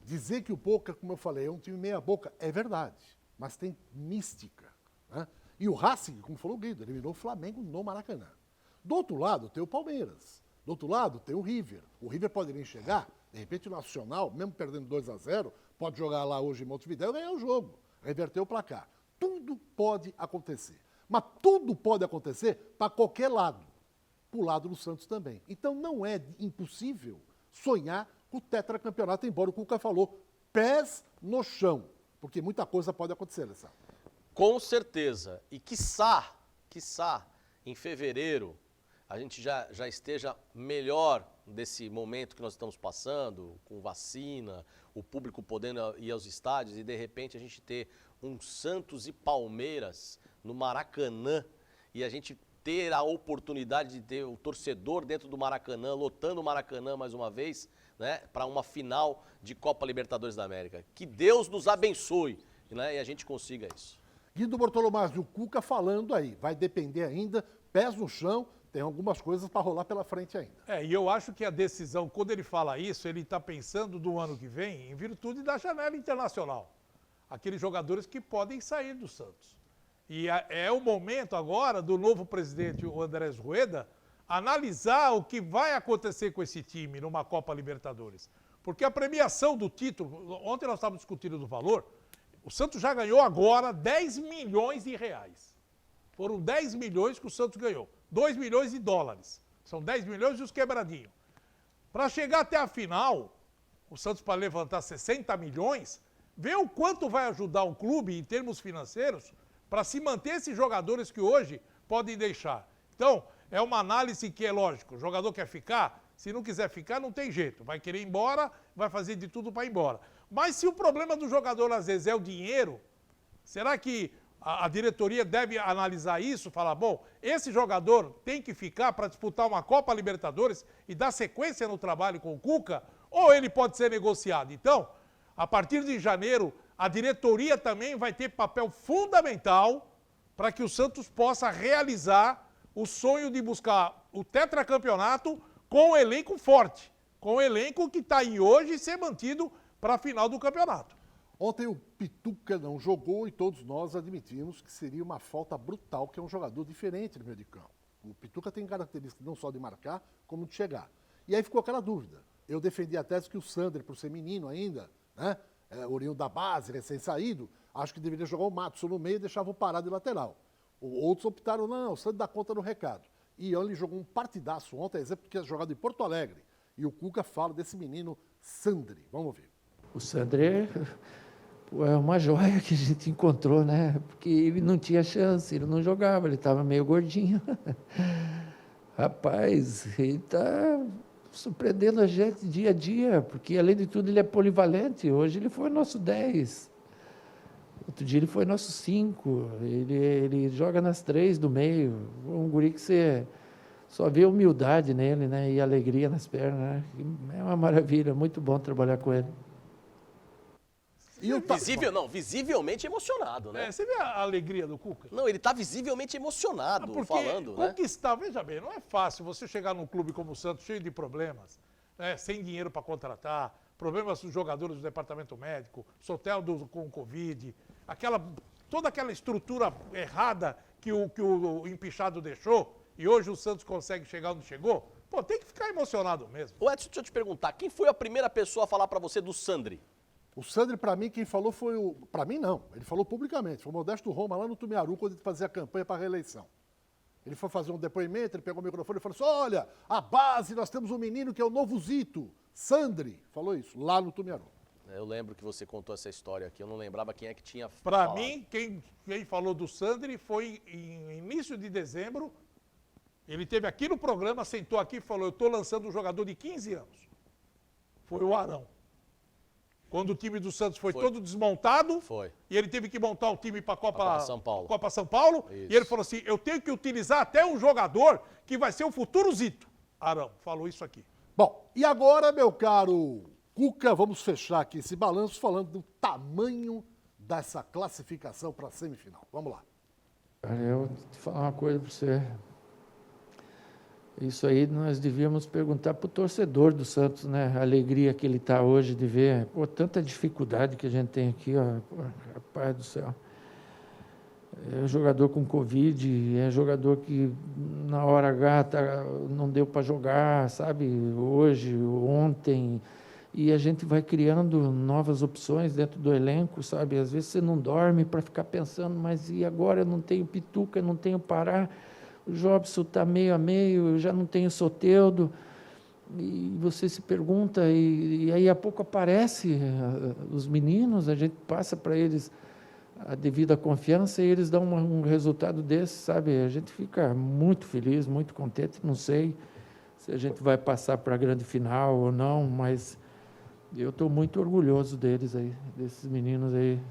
Dizer que o Boca, como eu falei, é um time meia boca, é verdade. Mas tem mística, né? E o Racing, como falou o Guido, eliminou o Flamengo no Maracanã. Do outro lado tem o Palmeiras. Do outro lado tem o River. O River pode nem chegar, de repente o Nacional, mesmo perdendo 2-0, pode jogar lá hoje em Montevidéu e ganhar o jogo, reverter o placar. Tudo pode acontecer. Mas tudo pode acontecer para qualquer lado. Para o lado do Santos também. Então não é impossível sonhar com o tetracampeonato, embora o Cuca falou, pés no chão. Porque muita coisa pode acontecer, Alessandro. Com certeza. E quiçá, em fevereiro, a gente já esteja melhor desse momento que nós estamos passando, com vacina, o público podendo ir aos estádios e, de repente, a gente ter um Santos e Palmeiras no Maracanã e a gente ter a oportunidade de ter o torcedor dentro do Maracanã, lotando o Maracanã mais uma vez, né, para uma final de Copa Libertadores da América. Que Deus nos abençoe, né, e a gente consiga isso. Guido Bortolomazzi, o Cuca falando aí, vai depender ainda, pés no chão, tem algumas coisas para rolar pela frente ainda. E eu acho que a decisão, quando ele fala isso, ele está pensando do ano que vem em virtude da janela internacional. Aqueles jogadores que podem sair do Santos. E é o momento agora do novo presidente, o Andrés Rueda, analisar o que vai acontecer com esse time numa Copa Libertadores. Porque a premiação do título, ontem nós estávamos discutindo do valor, o Santos já ganhou agora 10 milhões de reais. Foram 10 milhões que o Santos ganhou. 2 milhões de dólares. São 10 milhões e os quebradinhos. Para chegar até a final, o Santos para levantar 60 milhões, vê o quanto vai ajudar o clube em termos financeiros para se manter esses jogadores que hoje podem deixar. Então, é uma análise que é lógico. O jogador quer ficar, se não quiser ficar, não tem jeito. Vai querer ir embora, vai fazer de tudo para ir embora. Mas se o problema do jogador, às vezes, é o dinheiro, será que a diretoria deve analisar isso? Falar, bom, esse jogador tem que ficar para disputar uma Copa Libertadores e dar sequência no trabalho com o Cuca? Ou ele pode ser negociado? Então, a partir de janeiro, a diretoria também vai ter papel fundamental para que o Santos possa realizar o sonho de buscar o tetracampeonato com um elenco forte, com um elenco que está aí hoje e ser mantido para a final do campeonato. Ontem o Pituca não jogou e todos nós admitimos que seria uma falta brutal, que é um jogador diferente no meio de campo. O Pituca tem características não só de marcar, como de chegar. E aí ficou aquela dúvida. Eu defendi a tese que o Sander, por ser menino ainda, né, oriundo da base, recém-saído, acho que deveria jogar o Matson no meio e deixava o Pará de lateral. Outros optaram, não, o Sander dá conta no recado. E ele jogou um partidaço ontem, exemplo que é jogado em Porto Alegre. E o Cuca fala desse menino Sandri. Vamos ver. O Sandri é uma joia que a gente encontrou, né? Porque ele não tinha chance, ele não jogava, ele estava meio gordinho. Rapaz, ele está surpreendendo a gente dia a dia, porque, além de tudo, ele é polivalente. Hoje ele foi nosso 10. Outro dia ele foi nosso 5. Ele joga nas 3 do meio. Um guri que você só vê humildade nele, né? E alegria nas pernas, né? É uma maravilha, muito bom trabalhar com ele. E o visivelmente emocionado, né? Você vê a alegria do Cuca? Não, ele tá visivelmente emocionado falando, né? Conquistar, veja bem, não é fácil você chegar num clube como o Santos, cheio de problemas, né, sem dinheiro para contratar, problemas dos jogadores do departamento médico, Sotel com Covid, toda aquela estrutura errada que o empichado deixou, e hoje o Santos consegue chegar onde chegou. Pô, tem que ficar emocionado mesmo. Ô Edson, deixa eu te perguntar, quem foi a primeira pessoa a falar para você do Sandri? O Sandri, para mim, quem falou foi o... Para mim, não. Ele falou publicamente. Foi o Modesto Roma, lá no Tumiaru, quando ele fazia a campanha para a reeleição. Ele foi fazer um depoimento, ele pegou o microfone e falou assim, olha, a base, nós temos um menino que é o novo Zito, Sandri. Falou isso, lá no Tumiaru. Eu lembro que você contou essa história aqui, eu não lembrava quem é que tinha Para falado. mim, quem falou do Sandri foi em início de dezembro. Ele teve aqui no programa, sentou aqui e falou, eu estou lançando um jogador de 15 anos. Foi o Arão. Quando o time do Santos foi todo desmontado, e ele teve que montar o time para a Copa São Paulo, e ele falou assim, eu tenho que utilizar até um jogador que vai ser o futuro Zito. Arão, falou isso aqui. Bom, e agora, meu caro Cuca, vamos fechar aqui esse balanço falando do tamanho dessa classificação para a semifinal. Vamos lá. Eu vou te falar uma coisa para você. Isso aí nós devíamos perguntar para o torcedor do Santos, né? A alegria que ele está hoje de ver. Pô, tanta dificuldade que a gente tem aqui, ó. Pô, rapaz do céu. É jogador com Covid, é jogador que na hora H não deu para jogar, sabe? Hoje, ontem. E a gente vai criando novas opções dentro do elenco, sabe? Às vezes você não dorme para ficar pensando, mas e agora eu não tenho Pituca, não tenho Pará. O Jobson está meio a meio, eu já não tenho Soteldo, e você se pergunta, e aí a pouco aparece os meninos, a gente passa para eles a devida confiança e eles dão um resultado desse, sabe? A gente fica muito feliz, muito contente, não sei se a gente vai passar para a grande final ou não, mas eu estou muito orgulhoso deles aí, desses meninos aí,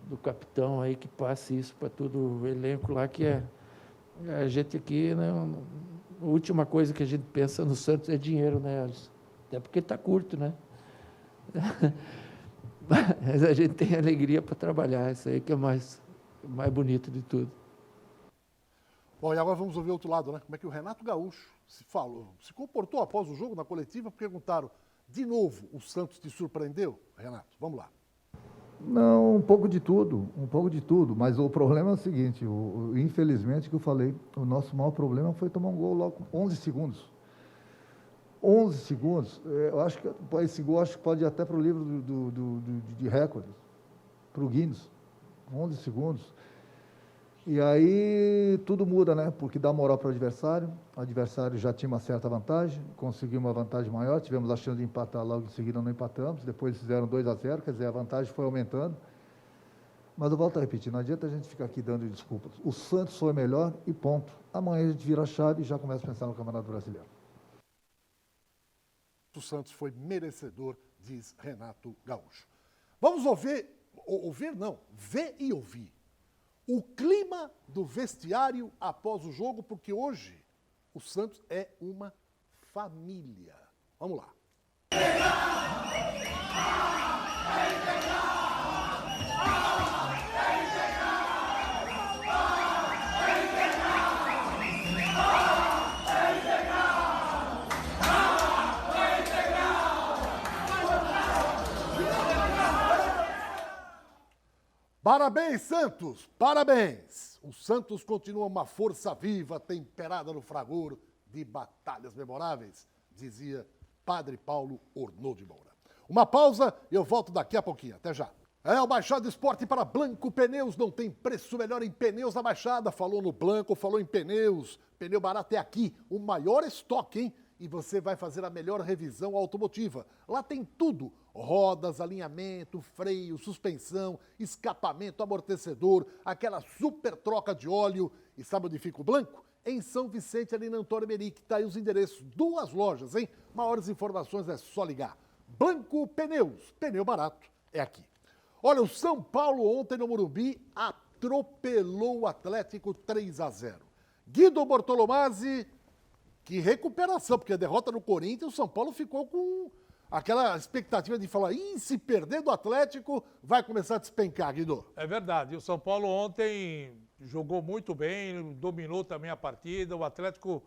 do capitão aí que passe isso para todo o elenco lá, que é a gente aqui, né, a última coisa que a gente pensa no Santos é dinheiro, né, Alisson? Até porque está curto, né? Mas a gente tem alegria para trabalhar, isso aí que é mais bonito de tudo. Bom, e agora vamos ouvir o outro lado, né? Como é que o Renato Gaúcho se comportou após o jogo na coletiva, perguntaram, de novo, o Santos te surpreendeu? Renato, vamos lá. Não, um pouco de tudo, mas o problema é o seguinte, infelizmente, que eu falei, o nosso maior problema foi tomar um gol logo com 11 segundos. 11 segundos, eu acho que esse gol pode ir até para o livro de recordes, para o Guinness, 11 segundos. E aí tudo muda, né? Porque dá moral para o adversário já tinha uma certa vantagem, conseguiu uma vantagem maior, tivemos a chance de empatar logo em seguida, não empatamos, depois fizeram 2-0, quer dizer, a vantagem foi aumentando. Mas eu volto a repetir, não adianta a gente ficar aqui dando desculpas. O Santos foi melhor e ponto. Amanhã a gente vira a chave e já começa a pensar no Campeonato Brasileiro. O Santos foi merecedor, diz Renato Gaúcho. Vamos ver e ouvir o clima do vestiário após o jogo, porque hoje o Santos é uma família. Vamos lá. Parabéns, Santos! Parabéns! O Santos continua uma força viva, temperada no fragor de batalhas memoráveis, dizia Padre Paulo Ornô de Moura. Uma pausa e eu volto daqui a pouquinho. Até já. O Baixada Esporte para Blanco Pneus. Não tem preço melhor em pneus na Baixada. Falou no Blanco, falou em pneus. Pneu barato é aqui. O maior estoque, hein? E você vai fazer a melhor revisão automotiva. Lá tem tudo. Rodas, alinhamento, freio, suspensão, escapamento, amortecedor, aquela super troca de óleo. E sabe onde fica o Blanco? Em São Vicente, ali na Antônio Merique. Tá aí os endereços. 2 lojas, hein? Maiores informações é só ligar. Blanco Pneus. Pneu barato é aqui. Olha, o São Paulo ontem no Morumbi atropelou o Atlético 3-0. Guido Bortolomazzi, que recuperação, porque a derrota no Corinthians, o São Paulo ficou com aquela expectativa de falar, se perder do Atlético, vai começar a despencar, Guido. É verdade, o São Paulo ontem jogou muito bem, dominou também a partida, o Atlético,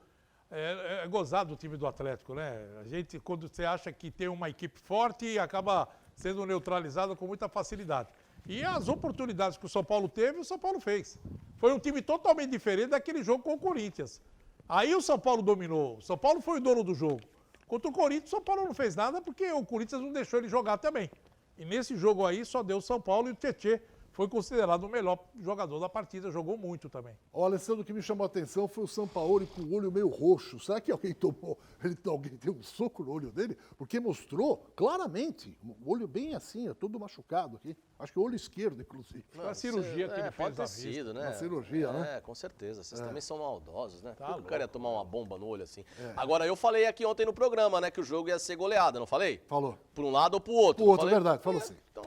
é gozado o time do Atlético, né? A gente, quando você acha que tem uma equipe forte, acaba sendo neutralizado com muita facilidade. E as oportunidades que o São Paulo teve, o São Paulo fez. Foi um time totalmente diferente daquele jogo com o Corinthians. Aí o São Paulo dominou, o São Paulo foi o dono do jogo. Contra o Corinthians, o São Paulo não fez nada porque o Corinthians não deixou ele jogar também. E nesse jogo aí só deu o São Paulo e o Tietê foi considerado o melhor jogador da partida, jogou muito também. O Alessandro, o que me chamou a atenção foi o Sampaoli com o olho meio roxo. Será que alguém tomou, alguém deu um soco no olho dele? Porque mostrou claramente, o olho bem assim, todo machucado aqui. Acho que o olho esquerdo, inclusive. Foi a cirurgia que ele fez pode da ter vista. sido, né? Uma cirurgia, né? É, com certeza. Vocês também são maldosos, né? Tá Todo cara ia louco. tomar uma bomba no olho assim. Agora, eu falei aqui ontem no programa, né, que o jogo ia ser goleada, não falei? Falou. Por um lado ou pro outro. O outro, falei? verdade, falou sim. Então,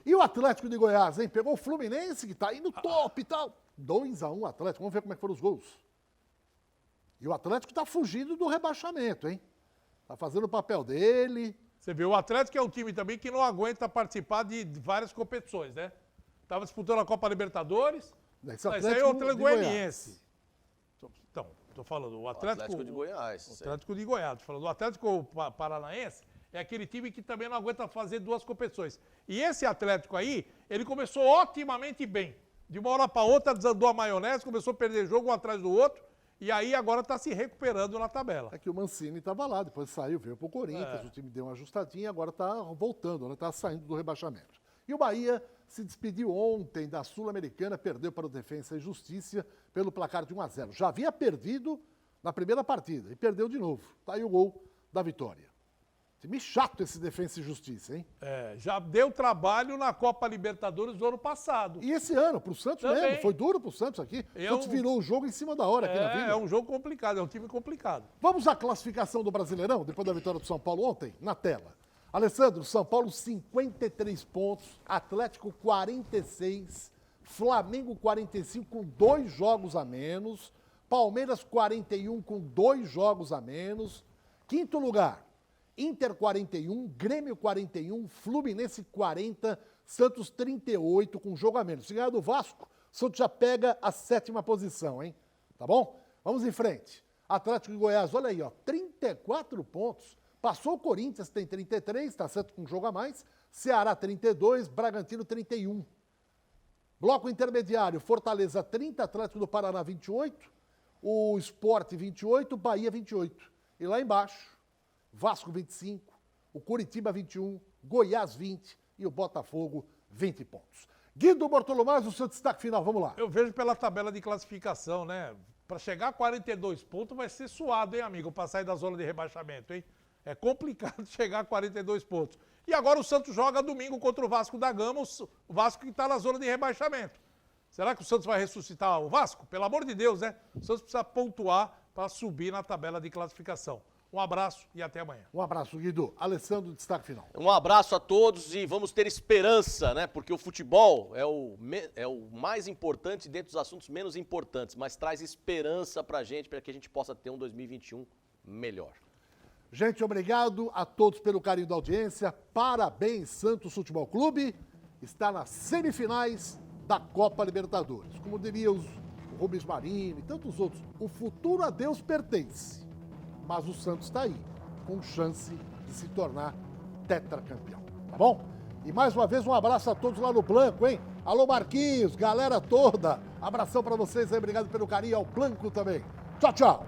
E o Atlético de Goiás, hein? Pegou o Fluminense, que tá aí no top e tal. 2-1 Atlético. Vamos ver como é que foram os gols. E o Atlético tá fugindo do rebaixamento, hein? Tá fazendo o papel dele. Você vê, o Atlético é um time também que não aguenta participar de várias competições, né? Tava disputando a Copa Libertadores. Esse Esse aí é o Atlético Atlético de Goiás. Goianiense. Então, tô falando, o Atlético de Goiás. O Atlético de Goiás. Tô falando, o Atlético Paranaense é aquele time que também não aguenta fazer duas competições. E esse Atlético aí, ele começou otimamente bem. De uma hora para outra, desandou a maionese, começou a perder jogo um atrás do outro, e aí agora está se recuperando na tabela. É que o Mancini estava lá, depois saiu, veio pro Corinthians, o time deu uma ajustadinha, agora está voltando, né? Está saindo do rebaixamento. E o Bahia se despediu ontem da Sul-Americana, perdeu para o Defensa e Justiça pelo placar de 1-0. Já havia perdido na primeira partida e perdeu de novo. Tá aí o gol da vitória. Time chato esse Defensa e Justiça, hein? É, já deu trabalho na Copa Libertadores do ano passado. E esse ano, pro Santos Também. mesmo, foi duro pro Santos aqui. O Santos virou o jogo em cima da hora aqui na Vila. É um jogo complicado, é um time complicado. Vamos à classificação do Brasileirão, depois da vitória do São Paulo ontem, na tela. Alessandro, São Paulo 53 pontos, Atlético 46, Flamengo 45 com 2 jogos a menos, Palmeiras 41 com 2 jogos a menos, quinto lugar, Inter 41, Grêmio 41, Fluminense 40, Santos 38 com jogo a menos. Se ganhar do Vasco, Santos já pega a 7ª posição, hein? Tá bom? Vamos em frente. Atlético de Goiás, olha aí, ó, 34 pontos. Passou o Corinthians, tem 33, tá certo com um jogo a mais. Ceará 32, Bragantino 31. Bloco intermediário, Fortaleza 30, Atlético do Paraná 28, o Sport 28, Bahia 28. E lá embaixo, Vasco 25, o Curitiba 21, Goiás 20 e o Botafogo 20 pontos. Guido Bortolomaz, o seu destaque final, vamos lá. Eu vejo pela tabela de classificação, né? Para chegar a 42 pontos vai ser suado, hein, amigo? Para sair da zona de rebaixamento, hein? É complicado chegar a 42 pontos. E agora o Santos joga domingo contra o Vasco da Gama, o Vasco que está na zona de rebaixamento. Será que o Santos vai ressuscitar o Vasco? Pelo amor de Deus, né? O Santos precisa pontuar para subir na tabela de classificação. Um abraço e até amanhã. Um abraço, Guido. Alessandro, destaque final. Um abraço a todos e vamos ter esperança, né? Porque o futebol é o mais importante dentro dos assuntos menos importantes, mas traz esperança pra gente, para que a gente possa ter um 2021 melhor. Gente, obrigado a todos pelo carinho da audiência. Parabéns, Santos Futebol Clube. Está nas semifinais da Copa Libertadores. Como diria o Rubens Marinho e tantos outros, o futuro a Deus pertence. Mas o Santos está aí, com chance de se tornar tetracampeão. Tá bom? E mais uma vez, um abraço a todos lá no Blanco, hein? Alô, Marquinhos, galera toda. Abração para vocês aí, obrigado pelo carinho ao Blanco também. Tchau, tchau.